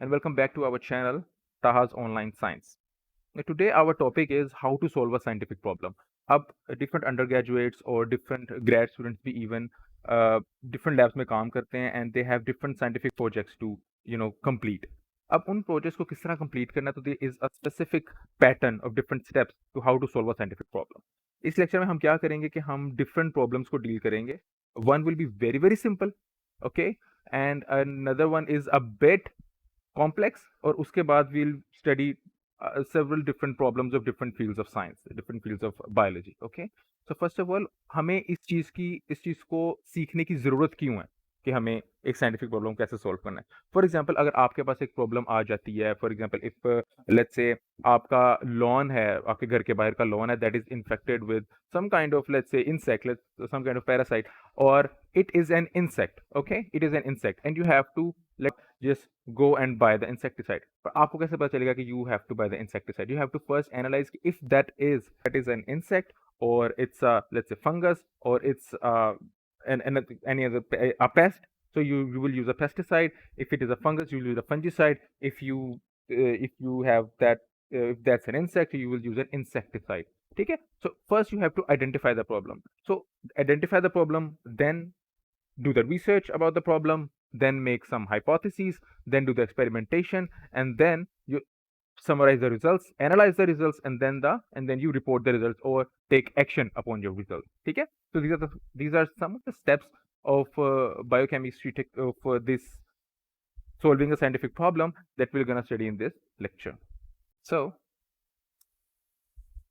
and welcome back to our channel, Taha's Online Science. Today our topic is how to solve a scientific problem. अब different undergraduates or different grad students भी even different labs में काम करते हैं and they have different scientific projects to complete. अब उन projects को किस तरह complete करना, तो there is a specific pattern of different steps to how to solve a scientific problem. इस lecture में हम क्या करेंगे कि हम different problems को deal करेंगे. One will be very very simple, okay, and another one is a bit complex, और उसके बाद we'll study several different problems of different fields of science, different fields of biology. Okay, so first of all हमें इस चीज़ को सीखने की ज़रूरत क्यों है कि हमें एक साइंटिफिक प्रॉब्लम कैसे सॉल्व करना है. फॉर एग्जांपल अगर आपके पास एक प्रॉब्लम आ जाती है, for example if let's say आपका लॉन है, आपके घर के बाहर का लॉन है, that is infected with some kind of let's say insect, some kind of parasite, और it is an insect. Okay, it is an insect and you have to just go and buy the insecticide. पर आपको कैसे पता चलेगा कि you have to buy the insecticide? You have to first analyze if that is an insect, or it's a, let's say, fungus, or it's any other a pest. So you will use a pesticide. If it is a fungus, you will use a fungicide. If you have that, if that's an insect, you will use an insecticide. ठीक है? So first you have to identify the problem. So identify the problem, then do the research about the problem, then make some hypotheses, then do the experimentation, and then you summarize the results, analyze the results, and then you report the results or take action upon your results. Okay, so these are some of the steps of biochemistry for this solving a scientific problem that we're going to study in this lecture. So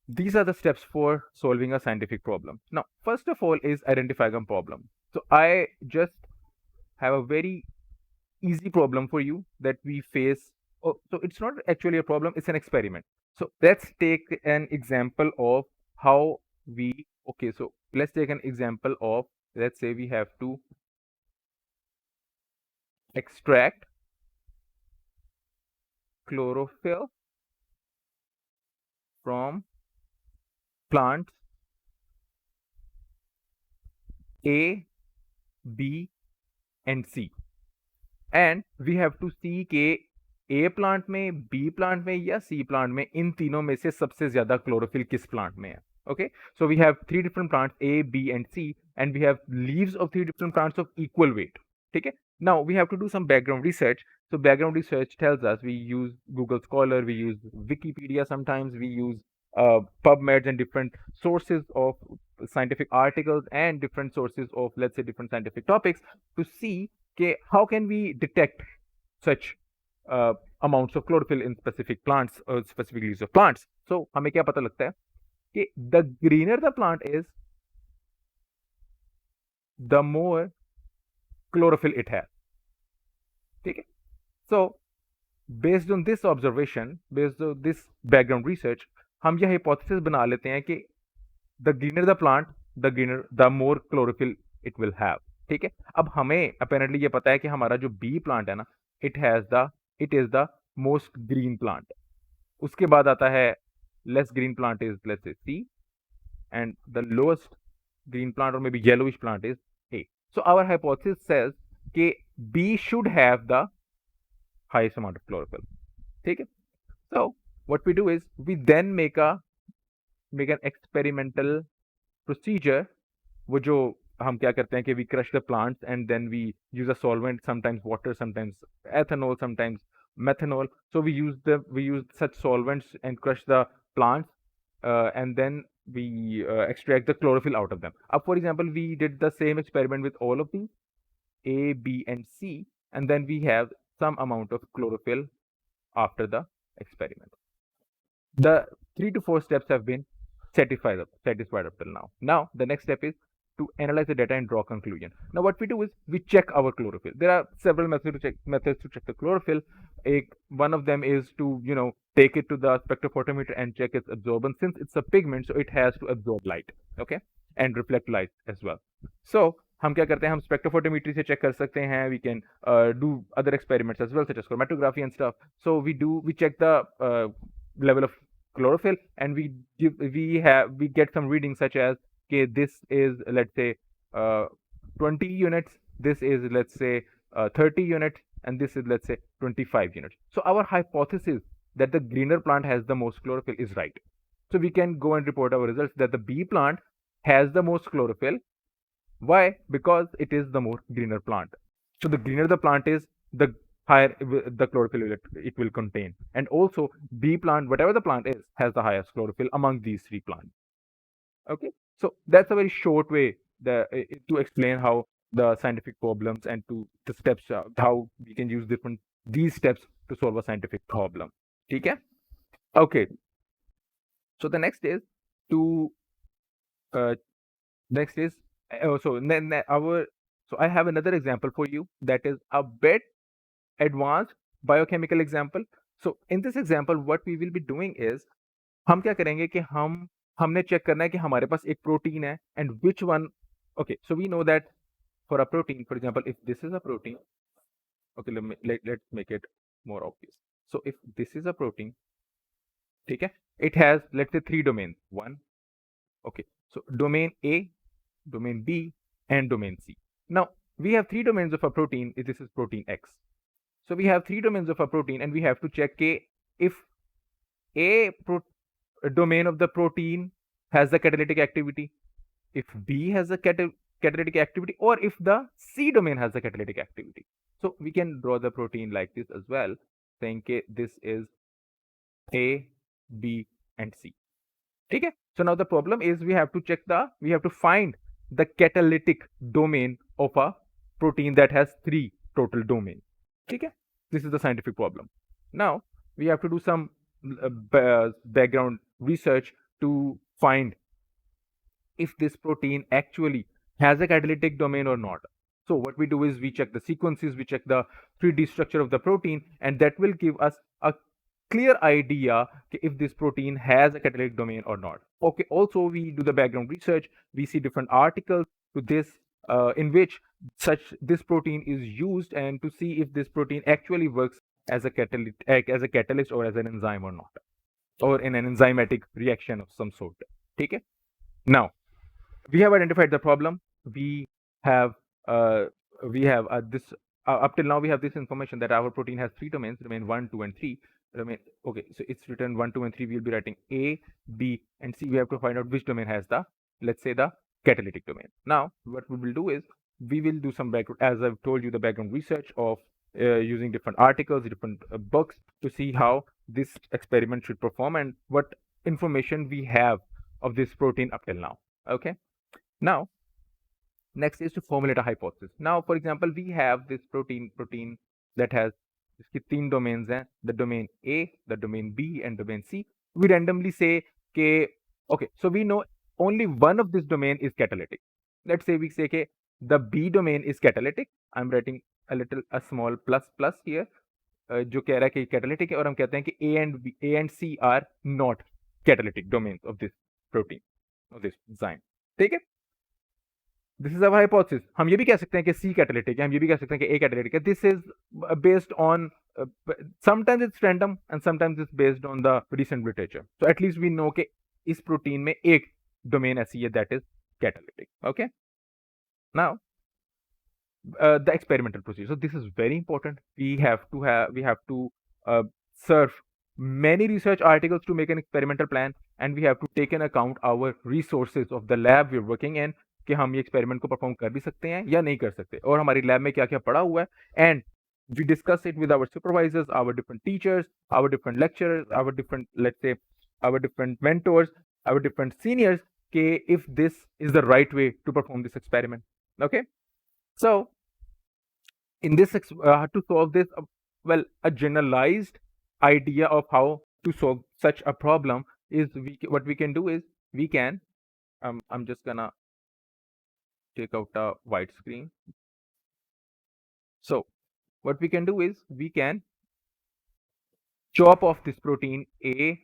these are the steps for solving a scientific problem. Now, first of all is identifying a problem. So I just have a very easy problem for you that we face. Oh, so it's not actually a problem, it's an experiment. So let's take an example of how so let's take an example of, let's say we have to extract chlorophyll from plants A, B and C, and we have to see कि A plant में, B plant में या C plant में, इन तीनों में से सबसे ज्यादा क्लोरोफिल किस प्लांट में है. Okay, so we have three different plants A, B and C, and we have leaves of three different plants of equal weight. ठीक है? Now we have to do some background research. So background research tells us, we use Google Scholar, we use Wikipedia, sometimes we use PubMed and different sources of scientific articles and different sources of, let's say, different scientific topics to see how can we detect such amounts of chlorophyll in specific plants or specific leaves of plants. So हमें क्या पता लगता है कि the greener the plant is, the more chlorophyll it has. ठीक है? So based on this observation, based on this background research, हम यह hypothesis बना लेते हैं कि the greener the plant, the more chlorophyll it will have. ठीक है? अब हमें apparently ये पता है कि हमारा जो B plant है ना, it is the most green plant. उसके बाद आता है less green plant is, let's say, C, and the lowest green plant or maybe yellowish plant is A. So our hypothesis says कि B should have the highest amount of chlorophyll. ठीक है? So what we do is we then make an experimental procedure. वो जो हम क्या करते हैं कि we crush the plants and then we use a solvent, sometimes water, sometimes ethanol, sometimes methanol. So we use such solvents and crush the plants, and then we extract the chlorophyll out of them. For example, we did the same experiment with all of these A, B and C, and then we have some amount of chlorophyll after the experiment. The 3 to 4 steps have been satisfied up till now. Now the next step is to analyze the data and draw conclusion. Now what we do is we check our chlorophyll. There are several methods to check the chlorophyll. One of them is to take it to the spectrophotometer and check its absorbance. Since it's a pigment, so it has to absorb light, okay, and reflect light as well. So हम क्या करते हैं, हम spectrophotometry से check कर सकते हैं. We can do other experiments as well, such as chromatography and stuff. So we check the level of chlorophyll, and we get some readings such as, okay, this is, let's say, 20 units, this is, let's say, 30 units, and this is, let's say, 25 units. So our hypothesis that the greener plant has the most chlorophyll is right. So we can go and report our results that the B plant has the most chlorophyll. Why? Because it is the more greener plant. So the greener the plant is, the higher the chlorophyll it will contain. And also B plant, whatever the plant is, has the highest chlorophyll among these three plants. Okay, so that's a very short way to explain how the scientific problems and to the steps, how we can use different these steps to solve a scientific problem. Okay. Okay. So the next is to uh, next is so then our so I have another example for you that is a bit advanced biochemical example. So in this example, what we will be doing is हम क्या करेंगे कि हमने check करना है कि हमारे पास एक प्रोटीन है and which one okay so we know that for a protein for example if this is a protein okay let's make it more obvious so if this is a protein ठीक है it has let's say three domain one okay so domain A domain B and domain C. Now we have three domains of a protein. This is protein X. So we have three domains of a protein and we have to check if a domain of the protein has the catalytic activity, if B has a catalytic activity, or if the C domain has the catalytic activity. So we can draw the protein like this as well, saying this is A, B and C. Okay, so now the problem is we have to find the catalytic domain of a protein that has three total domains. Okay, this is the scientific problem. Now we have to do some background research to find if this protein actually has a catalytic domain or not. So what we do is we check the sequences, we check the 3D structure of the protein, and that will give us a clear idea if this protein has a catalytic domain or not. Okay, also we do the background research, we see different articles to this in which this protein is used, and to see if this protein actually works as a catalyst or as an enzyme or not, or in an enzymatic reaction of some sort. Okay, now we have identified the problem. We have uh, this up till now we have this information that our protein has three domains, domain 1, 2 and 3. Domain, okay, so it's written 1, 2 and 3. We'll be writing A, B and C. We have to find out which domain has the, let's say, the catalytic domain. Now what we will do is we will do some background, as I've told you, the background research of using different articles, different books, to see how this experiment should perform and what information we have of this protein up till now. Okay, now next is to formulate a hypothesis. Now for example, we have this protein that has इसकी तीन domains हैं, the domain A, the domain B and domain C. We randomly say कि okay, so we know only one of this domain is catalytic. Let's say we say कि the B domain is catalytic. I'm writing a small plus here, जो कह रहा है कि catalytic है, और हम कहते हैं कि A and C are not catalytic domains of this protein, of this enzyme. ठीक है? This is our hypothesis. हम ये भी कह सकते हैं कि C catalytic है, हम ये भी कह सकते हैं कि A catalytic है. This is based on sometimes it's random and sometimes it's based on the recent literature. So at least we know कि इस protein में एक domain ऐसी है that is catalytic. Okay. Now the experimental procedure. So this is very important. We have to serve many research articles to make an experimental plan, and we have to take in account our resources of the lab we're working in, कि हम ये experiment को perform कर भी सकते हैं या नहीं कर सकते, और हमारी lab में क्या क्या पड़ा हुआ है, and we discuss it with our supervisors, our different teachers, our different lecturers, our different, let's say, our different mentors, our different seniors, कि if this is the right way to perform this experiment. Okay, so in this to solve this, well, a generalized idea of how to solve such a problem is what we can do is we can I'm just gonna take out a white screen. So what we can do is we can chop off this protein A,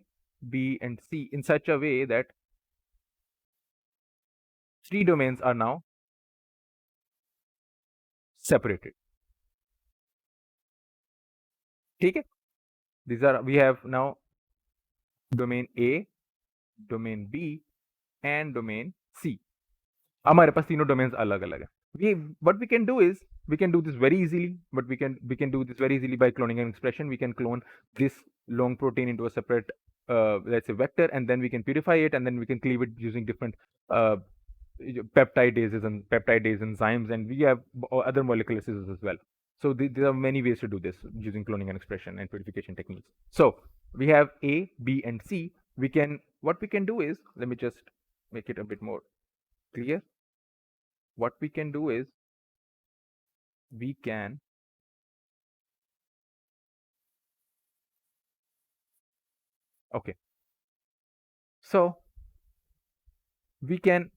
B and C in such a way that three domains are now separated. Okay, we have now domain A, domain B and domain C. हमारे पास तीनों domains अलग अलग है. we what we can do is we can do this very easily, but we can do this very easily by cloning an expression. We can clone this long protein into a separate let's say vector, and then we can purify it, and then we can cleave it using different uh, peptidases and peptidase enzymes, and we have other molecular scissors as well. So there are many ways to do this using cloning and expression and purification techniques. So we have A, B, and C. What we can do is, let me just make it a bit more clear. What we can do is we can okay. So we can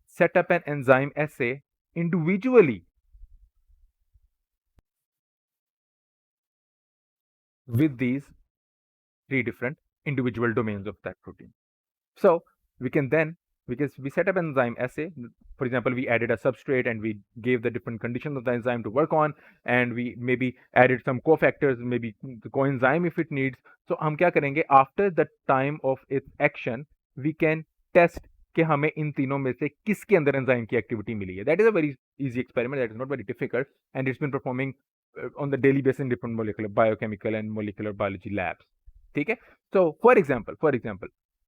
set up an enzyme assay individually with these three different individual domains of that protein. So we can then, because we set up an enzyme assay, for example, we added a substrate and we gave the different conditions of the enzyme to work on, and we maybe added some cofactors, maybe the coenzyme if it needs. So हम क्या करेंगे, after the time of its action, we can test कि हमें इन तीनों में से किसके अंदर एंजाइम की एक्टिविटी मिली है. That is a very easy experiment. That is not very difficult, and it's been performing on the daily basis in different molecular biochemical and molecular biology labs. ठीक है. So for example,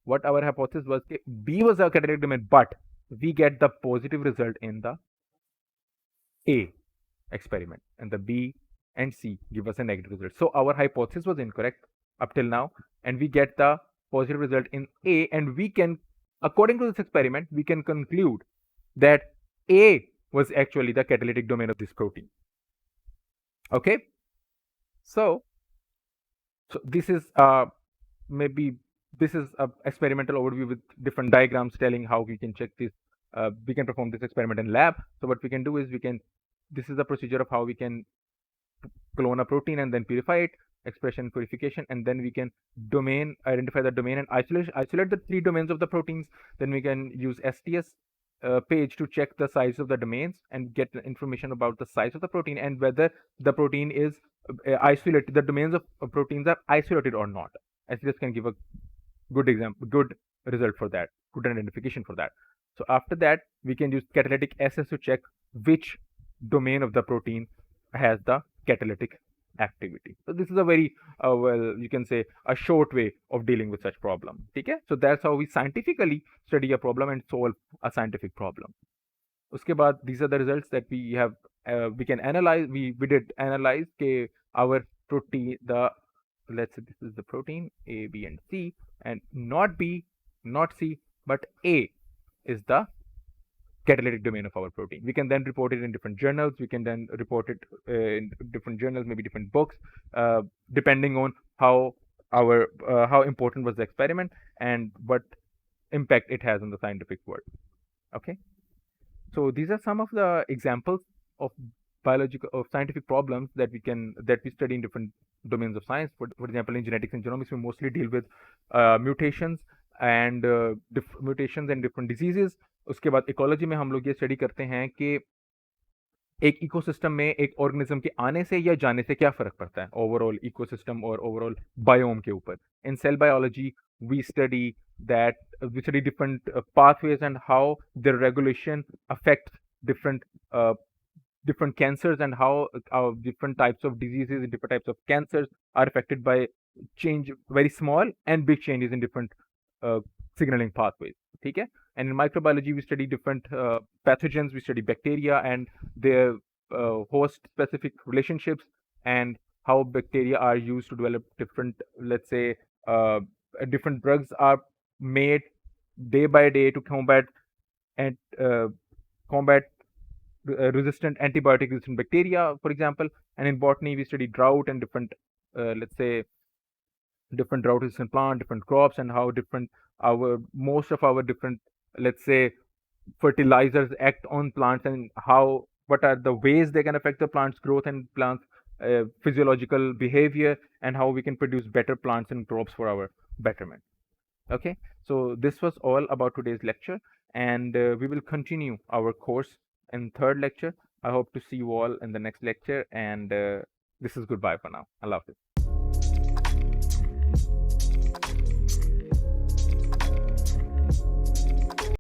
what our hypothesis was that B was a catalytic domain, but we get the positive result in the A experiment, and the B and C give us a negative result. So our hypothesis was incorrect up till now, and we get the positive result in A, and we can, according to this experiment, we can conclude that A was actually the catalytic domain of this protein. Okay, so this is maybe this is a experimental overview with different diagrams telling how we can check this. We can perform this experiment in lab. So what we can do is this is the procedure of how we can clone a protein and then purify it, expression, purification, and then we can identify the domain and isolate the three domains of the proteins. Then we can use STS page to check the size of the domains and get information about the size of the protein and whether the protein is isolated, the domains of proteins are isolated or not. STS can give a good result for that, good identification for that. So after that, we can use catalytic assays to check which domain of the protein has the catalytic activity. So this is a very well, you can say a short way of dealing with such problem. Okay, so that's how we scientifically study a problem and solve a scientific problem. Uske baad, these are the results that we have. We can analyze. We did analyze our protein. Let's say this is the protein A, B, and C, and not B, not C, but A is the catalytic domain of our protein. We can then report it in different journals. We can then report it in different journals, maybe different books, depending on how important was the experiment and what impact it has on the scientific world. Okay, so these are some of the examples of scientific problems that we study in different domains of science. For example, in genetics and genomics, we mostly deal with mutations and mutations and different diseases. उसके बाद ecology में हम लोग ये study करते हैं कि एक इकोसिस्टम में एक ऑर्गेनिज्म के आने से या जाने से क्या फर्क पड़ता है ओवरऑल इकोसिस्टम और ओवरऑल बायोम के ऊपर. In cell biology we study different pathways and how their regulation affects different cancers, and how different types of diseases and different types of cancers are affected by very small and big changes in different signaling pathways. Okay? And in microbiology, we study different pathogens. We study bacteria and their host specific relationships, and how bacteria are used to develop different, let's say, different drugs are made day by day to combat and combat resistant antibiotic resistant bacteria, for example. And in botany, we study drought and different, let's say, different drought resistant plant, different crops, and how most of our different, let's say, fertilizers act on plants, and what are the ways they can affect the plant's growth and plants physiological behavior, and how we can produce better plants and crops for our betterment. Okay, so this was all about today's lecture, and we will continue our course in third lecture. I hope to see you all in the next lecture, and this is goodbye for now. Allah Hafiz.